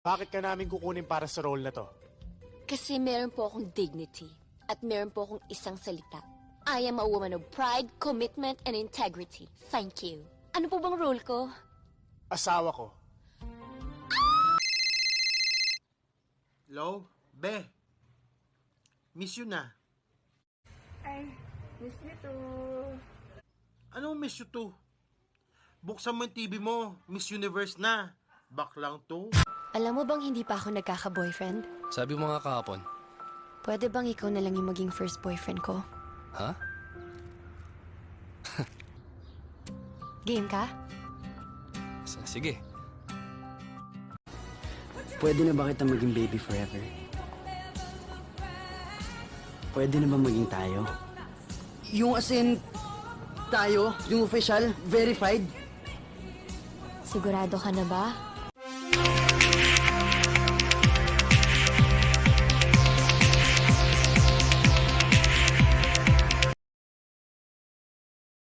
Bakit ka namin kukunin para sa role na to? Kasi meron po akong dignity at meron po akong isang salita. I am a woman of pride, commitment, and integrity. Thank you. Ano po bang role ko? Asawa ko. Hello? Be? Miss you na. Ay, miss you too. Anong miss you to? Buksan mo yung TV mo. Miss Universe na. Baklang to. Alam mo bang hindi pa ako nagkaka-boyfriend? Sabi mo nga kahapon. Pwede bang ikaw na lang yung maging first boyfriend ko? Ha? Game ka? Sige. Pwede na ba kita maging baby forever? Pwede na ba maging tayo? Yung as in, tayo, yung official, verified. Sigurado ka na ba?